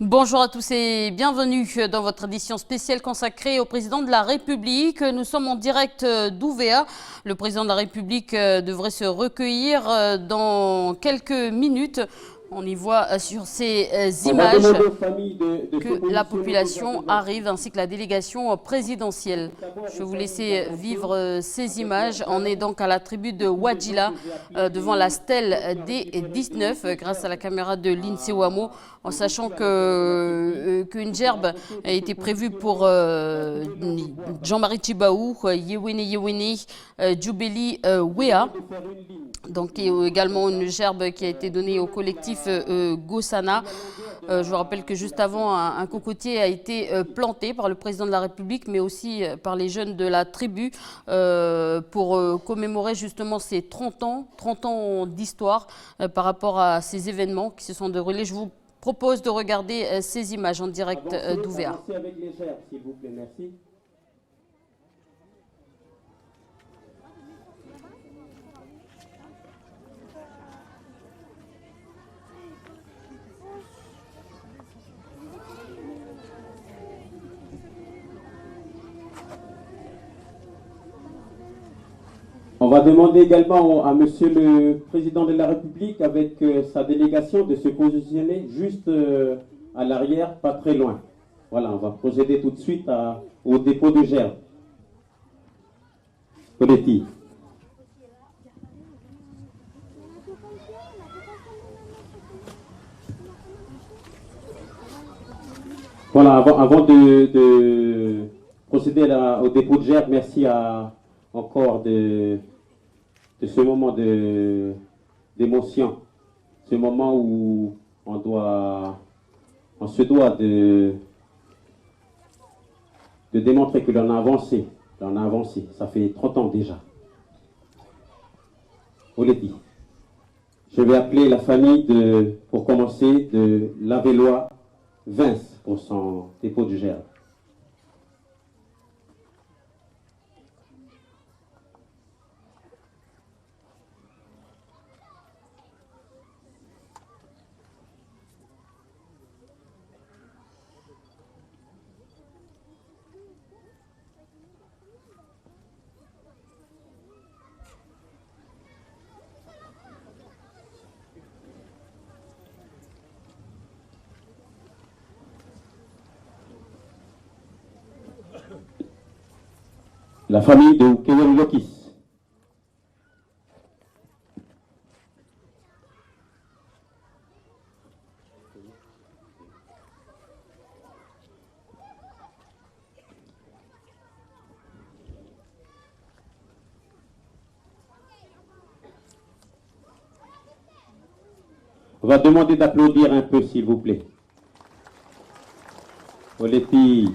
Bonjour à tous et bienvenue dans votre édition spéciale consacrée au président de la République. Nous sommes en direct d'Ouvéa. Le président de la République devrait se recueillir dans quelques minutes. On y voit sur ces images que la population arrive ainsi que la délégation présidentielle. Je vais vous laisser vivre ces images. On est donc à la tribu de Wadjila devant la stèle des 19 grâce à la caméra de l'INSEE Ouamo, en sachant qu'une gerbe a été prévue pour Jean-Marie Tchibaou, Yewini, Djoubeli Wea. Donc, il y a également une gerbe qui a été donnée au collectif Gossana. Je vous rappelle que juste avant, un cocotier a été planté par le président de la République, mais aussi par les jeunes de la tribu pour commémorer justement ces 30 ans d'histoire par rapport à ces événements qui se sont déroulés. Je vous propose de regarder ces images en direct d'Ouvéa. Avancez avec les gerbes, s'il vous plaît, merci. On va demander également à Monsieur le Président de la République, avec sa délégation, de se positionner juste à l'arrière, pas très loin. Voilà, on va procéder tout de suite au dépôt de gerbes. Colletti. Voilà, avant de procéder au dépôt de gerbes, merci encore de ce moment d'émotion, ce moment où on se doit de démontrer que l'on a avancé. Ça fait 30 ans déjà. Oleti. Je vais appeler la famille pour commencer de Lavellois Vince pour son dépôt de gerbe. La famille de Kewel Lokis. On va demander d'applaudir un peu, s'il vous plaît. Oleti.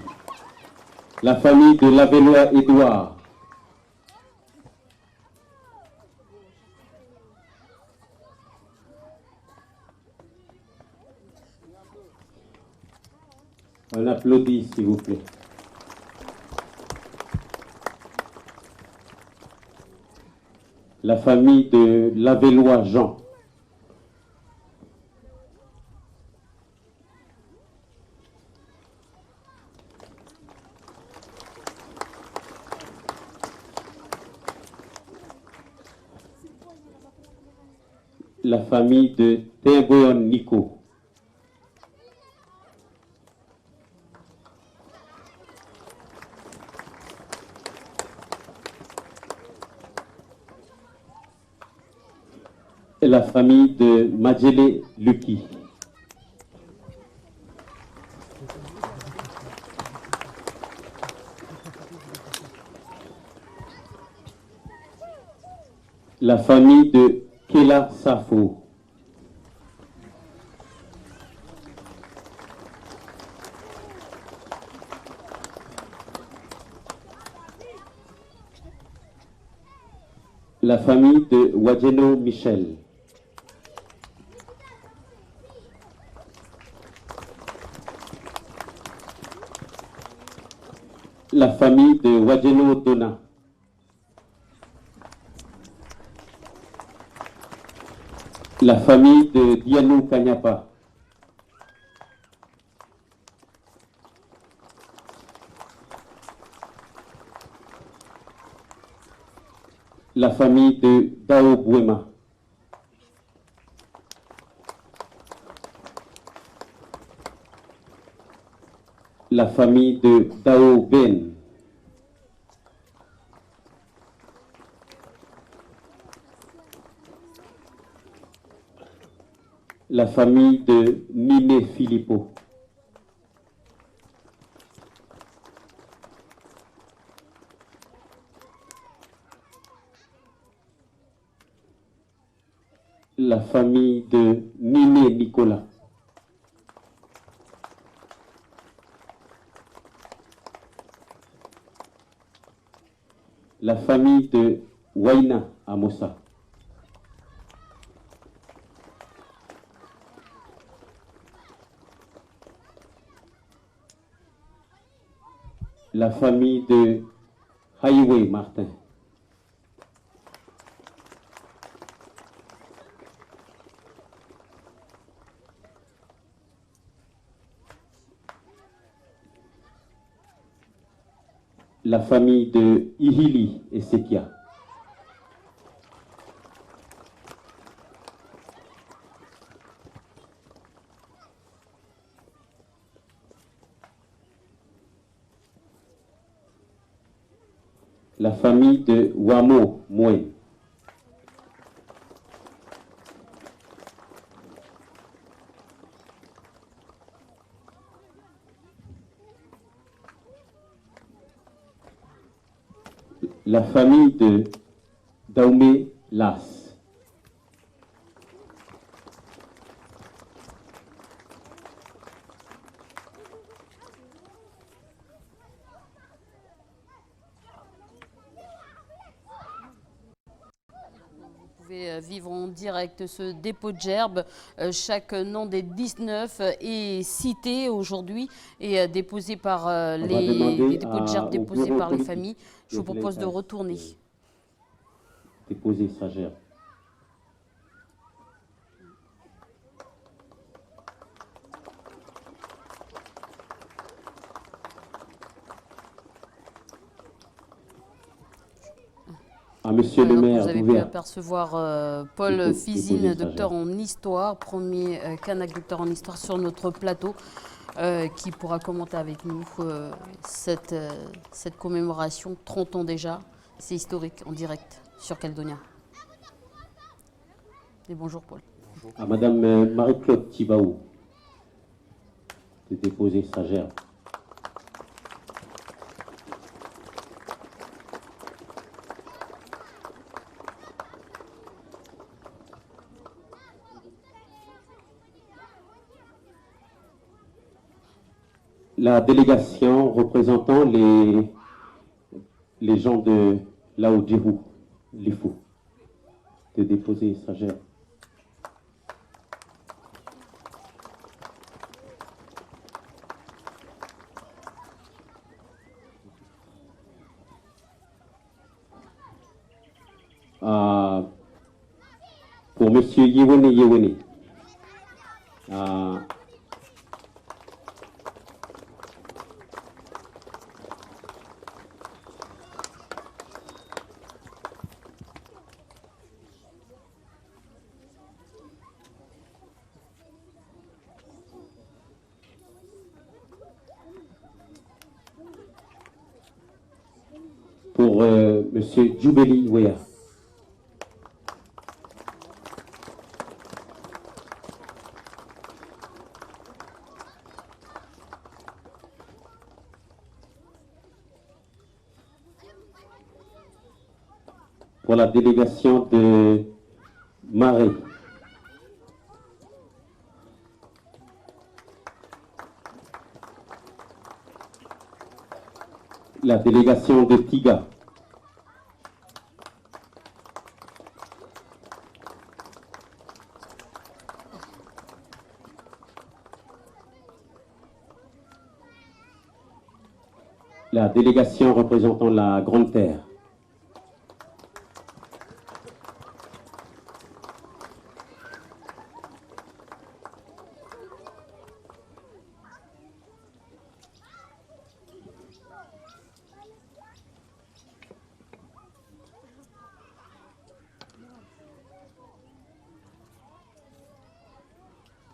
La famille de Lavellois Édouard. On applaudit, s'il vous plaît. La famille de Lavellois Jean. La famille de Théboyon Nico. Et la famille de Madjele Luki. La famille de Kela Safo. La famille de Wadjeno Michel. La famille de Wadjeno Dona. La famille de Dianou Kanyapa. la famille de Dao Bouema. La famille de Dao Ben. La famille de Nine Filippo. La famille de Nine Nicolas. La famille de Waina Amosa. La famille de Highway Martin. La famille de Ihili et Sekia. La famille de Wamo Mouen. La famille de Daoumé Las. Vous pouvez vivre en direct ce dépôt de gerbes. Chaque nom des 19 est cité aujourd'hui et déposé par les dépôts de gerbes déposés par les familles. Je vous propose de retourner. Déposer sa gerbe. À Monsieur le maire, vous avez pu apercevoir Paul Fizine, docteur en histoire, premier Kanak docteur en histoire sur notre plateau, qui pourra commenter avec nous cette commémoration, 30 ans déjà. C'est historique, en direct, sur Caledonia. Et bonjour Paul. Bonjour. À Madame Marie-Claude Thibaou de déposer sa gerbe. La délégation représentant les gens de Lao Djihu, l'IFU, de déposer sa gerbe. Pour Monsieur Yewene Yewene. Pour Monsieur Djoubeli Wea. Pour la délégation de Marais. La délégation de Tiga. La délégation représentant la Grande Terre.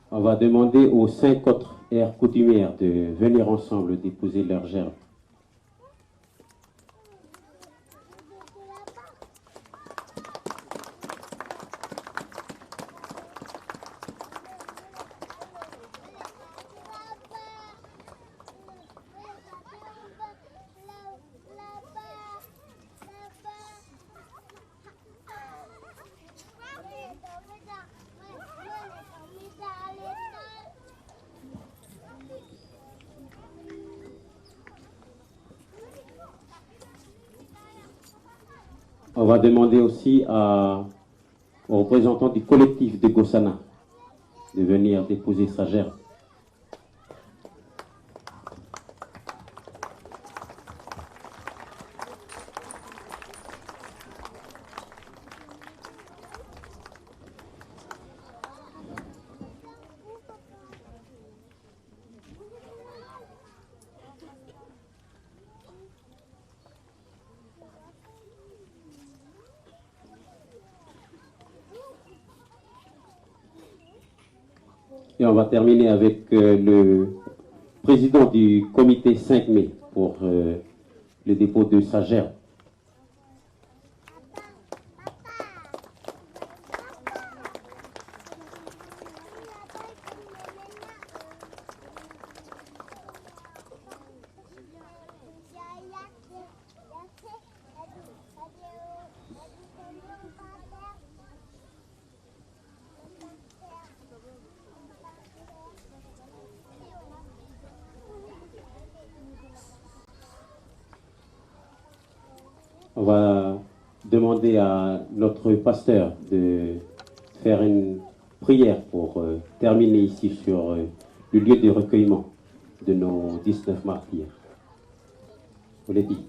On va demander aux 5 autres aires coutumières de venir ensemble déposer leurs gerbes. On va demander aussi aux représentants du collectif de Gossana de venir déposer sa gerbe. Et on va terminer avec le président du comité 5 mai pour le dépôt de sa gerbe. On va demander à notre pasteur de faire une prière pour terminer ici sur le lieu de recueillement de nos 19 martyrs. Vous l'avez dit.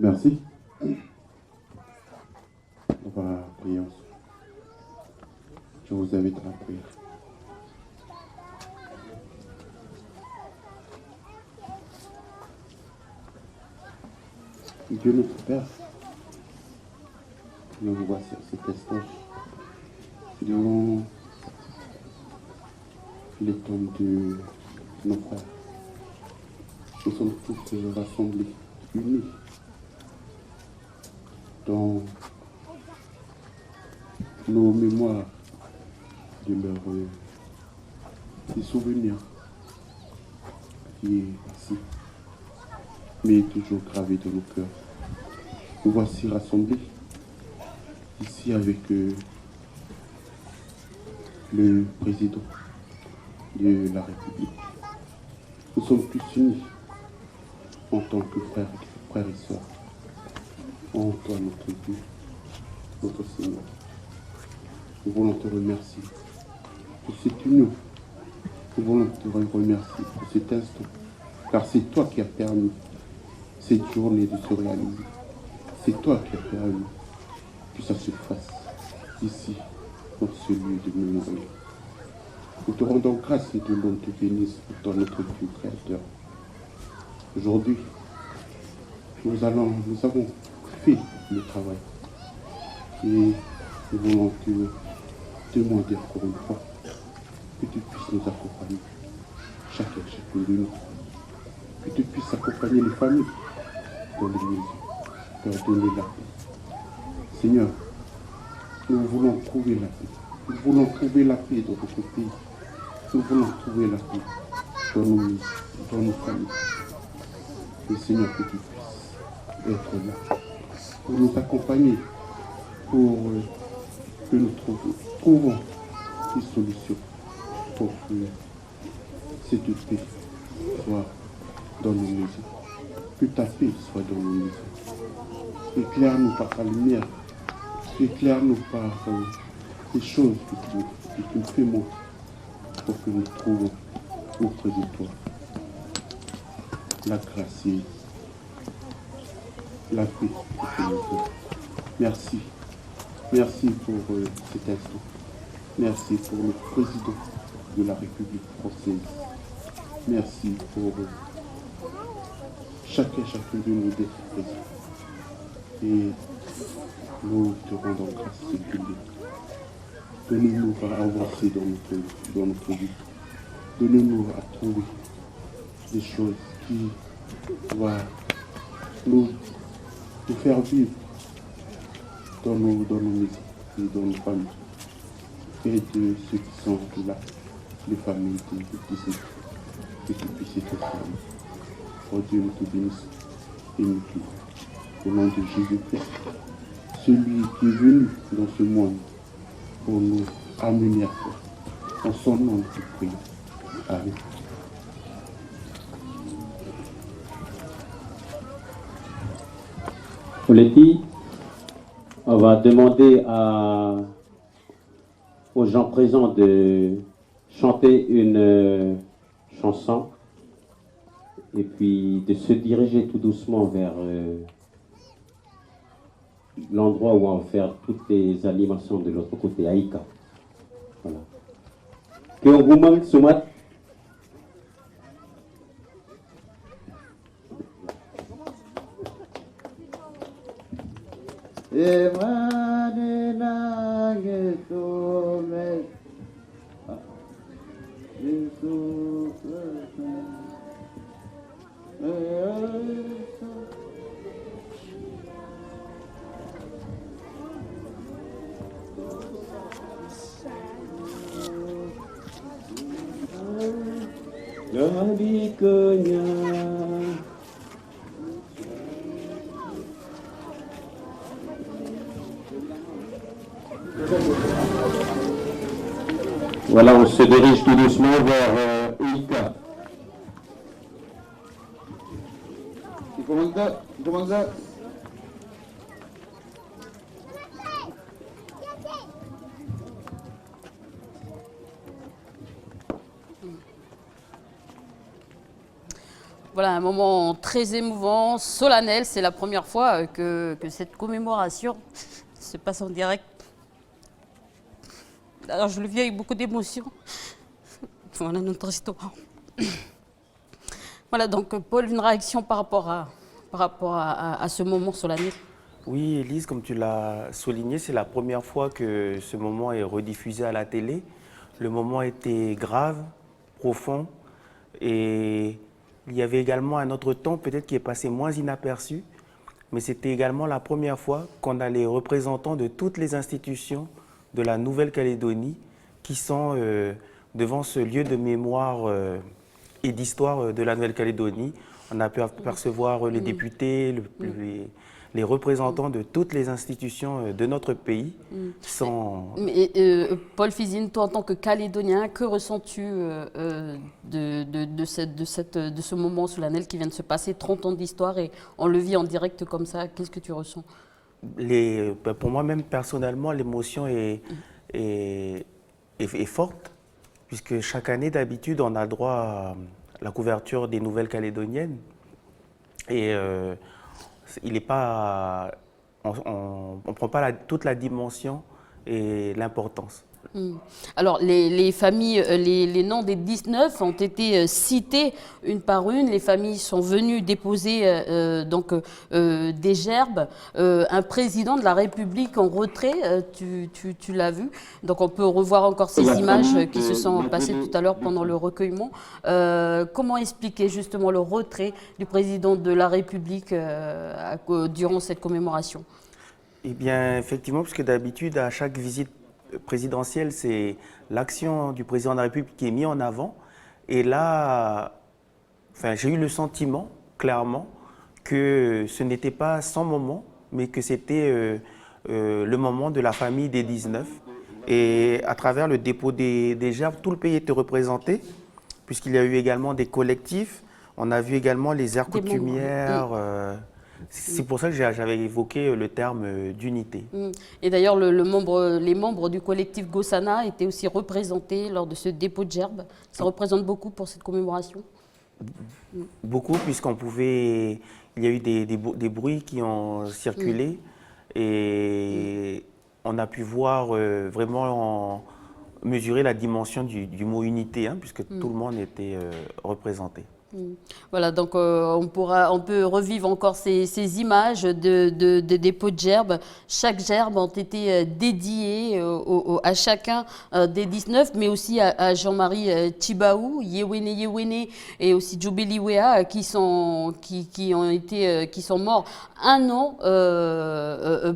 Merci. On va prier ensemble. Je vous invite à la prière. Dieu notre Père, nous vous voici à cet instant devant les tombes de nos frères. Nous sommes tous rassemblés, unis dans nos mémoires de des souvenirs qui est ici, mais toujours gravé dans nos cœurs. Nous voici rassemblés ici avec le président de la République. Nous sommes tous unis en tant que frères et sœurs. En toi, notre Dieu, notre Seigneur. Nous voulons te remercier pour cette union. Nous voulons te remercier pour cet instant. Car c'est toi qui as permis cette journée de se réaliser. C'est toi qui as permis que ça se fasse ici, dans ce lieu de mémoire. Nous te rendons grâce et de l'homme te bénisse pour toi, notre Dieu créateur. Aujourd'hui, nous avons fait le travail. Et nous voulons te demander encore une fois que tu puisses nous accompagner, chacun de nous. Que tu puisses accompagner les familles dans les maisons, leur donner la paix. Seigneur, nous voulons trouver la paix. Nous voulons trouver la paix dans notre pays. Nous voulons trouver la paix dans nos maisons, dans nos familles. Et Seigneur, que tu puisses être là pour nous accompagner, pour que nous trouvons des solutions pour que cette paix soit dans nos maisons, que ta paix soit dans nos maisons. Éclaire-nous par ta lumière, éclaire-nous par les choses que tu nous fais montrer, pour que nous trouvions auprès de toi la grâce et la paix que nous avons. Merci. Merci pour cet instant. Merci pour le président de la République française. Merci pour chacun de nous d'être présents. Et nous te rendons grâce, Seigneur. Donnez-nous à avancer dans notre vie. Donnez-nous à trouver des choses qui vont nous faire vivre dans nos maisons et dans nos familles. Et de ceux qui sont là, les familles de ceux que tu puisses être fermé. Oh Dieu, nous te bénissons et nous te louons. Au nom de Jésus-Christ, celui qui est venu dans ce monde pour nous amener à toi. En son nom, nous te prions. Amen. Colletti, on va demander aux gens présents de chanter une chanson et puis de se diriger tout doucement vers l'endroit où on va faire toutes les animations de l'autre côté, Aïka. Voilà. Que vous manque ce matin. Voilà, on se dirige tout doucement vers Aïka. Comment ça? Voilà, un moment très émouvant, solennel. C'est la première fois que cette commémoration se passe en direct. Alors je le vis avec beaucoup d'émotion. Voilà notre histoire. Voilà, donc Paul, une réaction par rapport à ce moment solennel? Oui, Élise, comme tu l'as souligné, c'est la première fois que ce moment est rediffusé à la télé. Le moment était grave, profond, et il y avait également un autre temps peut-être qui est passé moins inaperçu, mais c'était également la première fois qu'on a les représentants de toutes les institutions de la Nouvelle-Calédonie qui sont devant ce lieu de mémoire et d'histoire de la Nouvelle-Calédonie. On a pu apercevoir les députés, les représentants de toutes les institutions de notre pays. Paul Fizine, toi en tant que Calédonien, que ressens-tu de ce moment solennel qui vient de se passer, 30 ans d'histoire, et on le vit en direct comme ça? Qu'est-ce que tu ressens? Pour moi même personnellement, l'émotion est forte, puisque chaque année d'habitude on a droit à la couverture des Nouvelles Calédoniennes, et il n'est pas, on ne prend pas toute la dimension et l'importance. Alors, les familles, les noms des 19 ont été cités une par une. Les familles sont venues déposer des gerbes. Un président de la République en retrait, tu l'as vu. Donc, on peut revoir encore ces images qui se sont passées tout à l'heure pendant le recueillement. Comment expliquer justement le retrait du président de la République durant cette commémoration? Eh bien, effectivement, parce que d'habitude, à chaque visite présidentielle, c'est l'action du président de la République qui est mise en avant. Et là, j'ai eu le sentiment, clairement, que ce n'était pas son moment, mais que c'était le moment de la famille des 19. Et à travers le dépôt des gerbes, tout le pays était représenté, puisqu'il y a eu également des collectifs. On a vu également les aires coutumières C'est pour ça que j'avais évoqué le terme d'unité. Et d'ailleurs, les membres du collectif Gossana étaient aussi représentés lors de ce dépôt de gerbe. Ça représente beaucoup pour cette commémoration? Beaucoup, puisqu'on pouvait... Il y a eu des bruits qui ont circulé et on a pu voir vraiment mesurer la dimension du mot unité, hein, puisque tout le monde était représenté. Voilà, donc on peut revivre encore ces images de dépôts de gerbes. Chaque gerbe ont été dédiées à chacun des 19, mais aussi à Jean-Marie Tchibaou, Yewene et aussi Djoubeli Wea qui sont morts un an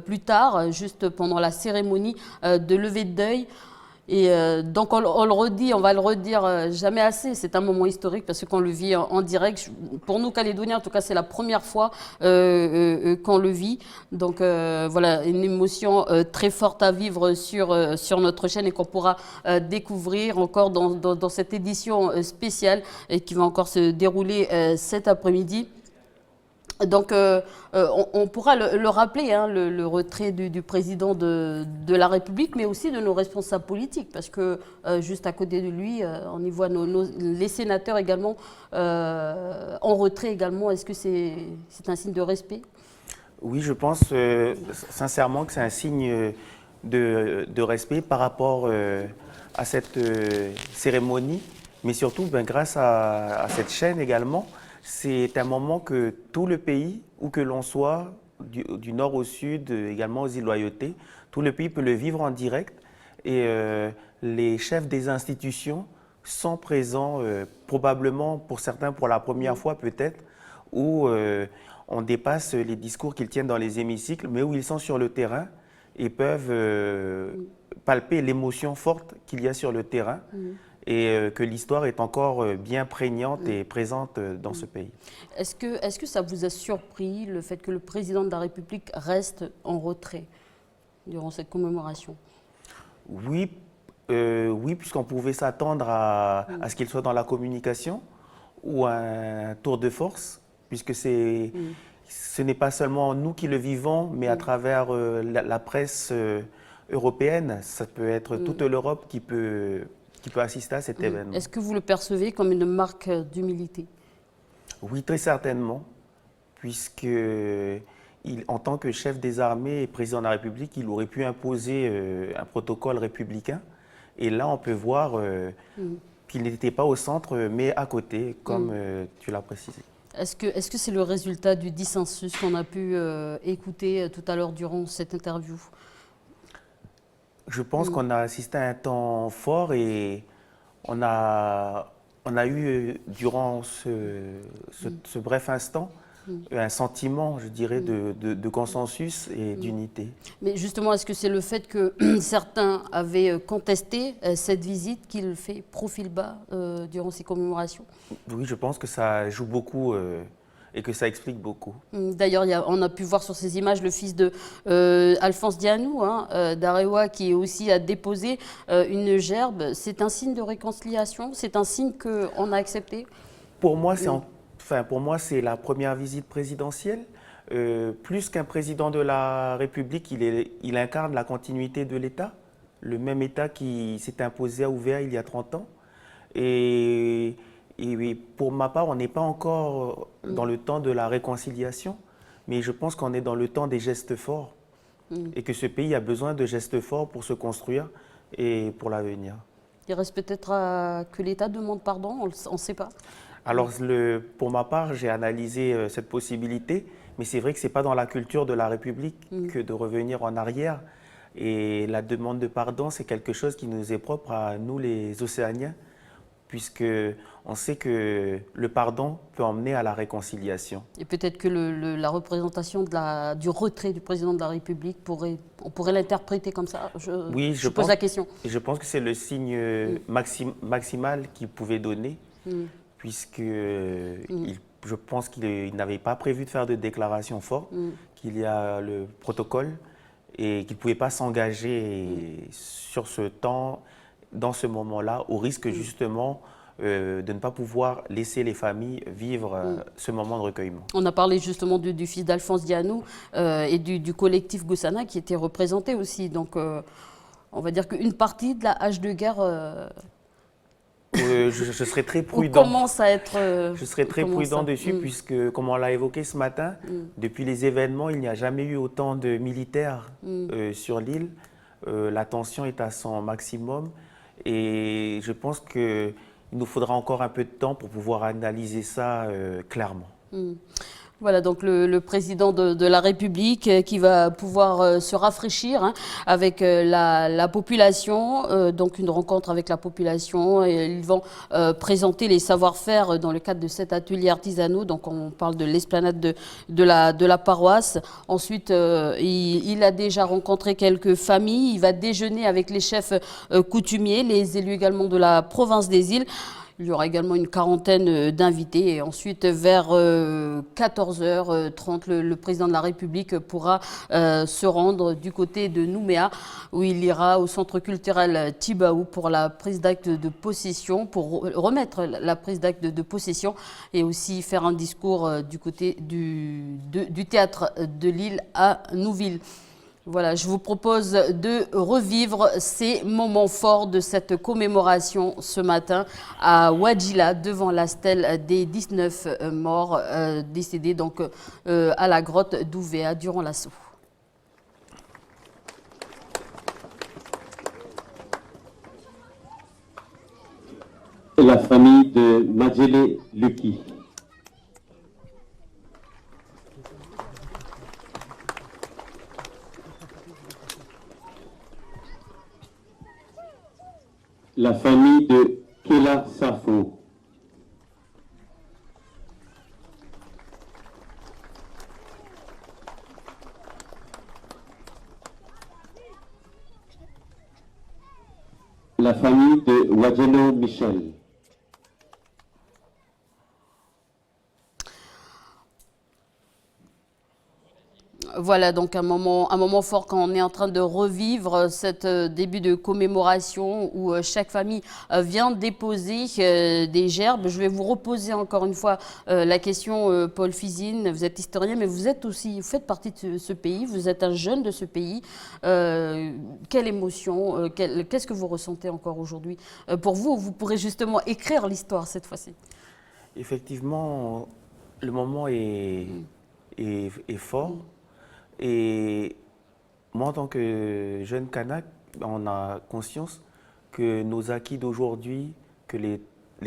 plus tard, juste pendant la cérémonie de levée de deuil. Et donc on le redit, on va le redire jamais assez, c'est un moment historique parce qu'on le vit en direct. Pour nous Calédoniens, en tout cas, c'est la première fois qu'on le vit. Donc voilà, une émotion très forte à vivre sur notre chaîne et qu'on pourra découvrir encore dans cette édition spéciale et qui va encore se dérouler cet après-midi. Donc, on pourra le rappeler, hein, le retrait du président de la République, mais aussi de nos responsables politiques, parce que juste à côté de lui, on y voit les sénateurs également en retrait également. Est-ce que c'est un signe de respect? Oui, je pense sincèrement que c'est un signe de respect par rapport à cette cérémonie, mais surtout grâce à cette chaîne également. C'est un moment que tout le pays, où que l'on soit, du nord au sud, également aux îles Loyauté, tout le pays peut le vivre en direct. Et les chefs des institutions sont présents, probablement pour certains pour la première fois peut-être, où on dépasse les discours qu'ils tiennent dans les hémicycles, mais où ils sont sur le terrain et peuvent palper l'émotion forte qu'il y a sur le terrain. Et que l'histoire est encore bien prégnante et présente dans ce pays. Est-ce que ça vous a surpris le fait que le président de la République reste en retrait durant cette commémoration? Oui, puisqu'on pouvait s'attendre à ce qu'il soit dans la communication ou un tour de force, puisque ce n'est pas seulement nous qui le vivons, mais à travers la presse européenne, ça peut être toute l'Europe qui peut assister à cet événement. Est-ce que vous le percevez comme une marque d'humilité? Oui, très certainement, puisque en tant que chef des armées et président de la République, il aurait pu imposer un protocole républicain. Et là, on peut voir qu'il n'était pas au centre, mais à côté, comme tu l'as précisé. Est-ce que c'est le résultat du dissensus qu'on a pu écouter tout à l'heure durant cette interview? Je pense qu'on a assisté à un temps fort et on a eu, durant ce bref instant, un sentiment, je dirais, de consensus et d'unité. Mais justement, est-ce que c'est le fait que certains avaient contesté cette visite qui le fait profil bas durant ces commémorations? Oui, je pense que ça joue beaucoup et que ça explique beaucoup. D'ailleurs, on a pu voir sur ces images le fils de Alphonse Dianou, d'Arewa, qui aussi a déposé une gerbe. C'est un signe de réconciliation? C'est un signe qu'on a accepté? Pour moi, c'est la première visite présidentielle. Plus qu'un président de la République, il incarne la continuité de l'État, le même État qui s'est imposé à Ouvéa il y a 30 ans. Et pour ma part, on n'est pas encore dans le temps de la réconciliation, mais je pense qu'on est dans le temps des gestes forts et que ce pays a besoin de gestes forts pour se construire et pour l'avenir. Il reste peut-être que l'État demande pardon, on ne sait pas. Alors, pour ma part, j'ai analysé cette possibilité, mais c'est vrai que ce n'est pas dans la culture de la République que de revenir en arrière. Et la demande de pardon, c'est quelque chose qui nous est propre à nous, les Océaniens, puisqu'on sait que le pardon peut emmener à la réconciliation. Et peut-être que la représentation du retrait du président de la République, on pourrait l'interpréter comme ça. Je pose la question. Je pense que c'est le signe maximal qu'il pouvait donner, puisque je pense qu'il n'avait pas prévu de faire de déclaration forte, qu'il y a le protocole et qu'il ne pouvait pas s'engager sur ce temps, dans ce moment-là, au risque justement de ne pas pouvoir laisser les familles vivre ce moment de recueillement. On a parlé justement du fils d'Alphonse Dianou et du collectif Goussana qui était représenté aussi. Donc, on va dire qu'une partie de la hache de guerre... je serais très prudent. Commence à être... je serais très prudent dessus puisque, comme on l'a évoqué ce matin, depuis les événements, il n'y a jamais eu autant de militaires sur l'île. La tension est à son maximum et je pense qu'il nous faudra encore un peu de temps pour pouvoir analyser ça clairement. Voilà donc le président de la République qui va pouvoir se rafraîchir avec la population, donc une rencontre avec la population et ils vont présenter les savoir-faire dans le cadre de cet atelier artisanaux. Donc on parle de l'esplanade de la paroisse. Ensuite, il a déjà rencontré quelques familles. Il va déjeuner avec les chefs coutumiers, les élus également de la province des îles. Il y aura également une quarantaine d'invités et ensuite vers 14h30, le président de la République pourra se rendre du côté de Nouméa où il ira au centre culturel Tjibaou pour la prise d'acte de possession, pour remettre la prise d'acte de possession et aussi faire un discours du côté du théâtre de l'île à Nouville. Voilà, je vous propose de revivre ces moments forts de cette commémoration ce matin à Wadjila, devant la stèle des 19 morts décédés donc, à la grotte d'Ouvéa durant l'assaut. La famille de Madjele Luki. La famille de Kela Safo. La famille de Wadjelo Michel. Voilà donc un moment fort quand on est en train de revivre cet début de commémoration où chaque famille vient déposer des gerbes. Je vais vous reposer encore une fois la question, Paul Fizine. Vous êtes historien, mais vous faites partie de ce pays, vous êtes un jeune de ce pays. Quelle émotion, qu'est-ce que vous ressentez encore aujourd'hui? Pour vous, vous pourrez justement écrire l'histoire cette fois-ci. Effectivement, le moment est fort. Et moi, en tant que jeune Kanak, on a conscience que nos acquis d'aujourd'hui, que les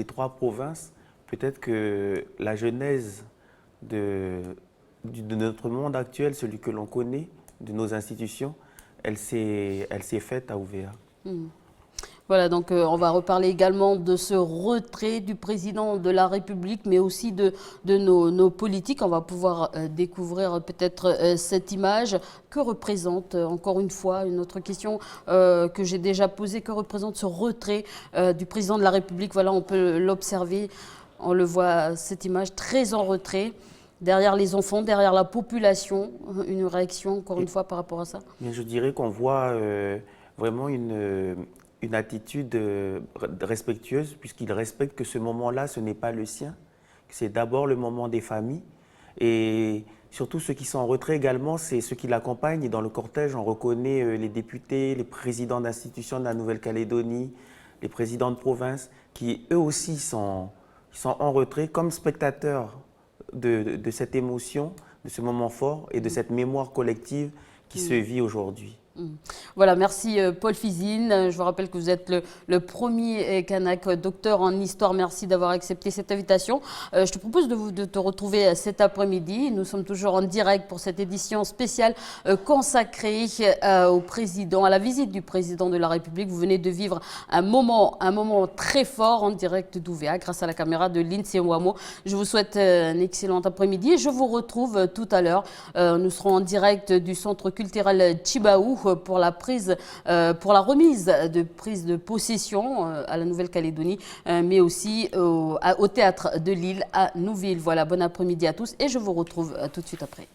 trois provinces, peut-être que la genèse de notre monde actuel, celui que l'on connaît, de nos institutions, elle s'est faite à Ouvéa. Voilà, donc on va reparler également de ce retrait du président de la République, mais aussi de nos politiques. On va pouvoir découvrir peut-être cette image. Que représente, encore une fois, une autre question que j'ai déjà posée, que représente ce retrait du président de la République? Voilà, on peut l'observer, on le voit, cette image très en retrait. Derrière les enfants, derrière la population, une réaction, encore une fois, par rapport à ça? Mais je dirais qu'on voit vraiment une attitude respectueuse, puisqu'il respecte que ce moment-là, ce n'est pas le sien, que c'est d'abord le moment des familles. Et surtout, ceux qui sont en retrait également, c'est ceux qui l'accompagnent. Et dans le cortège, on reconnaît les députés, les présidents d'institutions de la Nouvelle-Calédonie, les présidents de province, qui eux aussi sont en retrait comme spectateurs de cette émotion, de ce moment fort et de cette mémoire collective qui se vit aujourd'hui. Voilà, merci Paul Fizine. Je vous rappelle que vous êtes le premier Kanak docteur en histoire. Merci d'avoir accepté cette invitation. Je te propose de te retrouver cet après-midi. Nous sommes toujours en direct pour cette édition spéciale consacrée au président, à la visite du président de la République. Vous venez de vivre un moment très fort en direct d'Ouvéa grâce à la caméra de l'INSEE Ouamo. Je vous souhaite un excellent après-midi et je vous retrouve tout à l'heure. Nous serons en direct du centre culturel Tjibaou pour la remise de prise de possession à la Nouvelle-Calédonie, mais aussi au théâtre de l'île à Nouville. Voilà, bon après-midi à tous et je vous retrouve tout de suite après.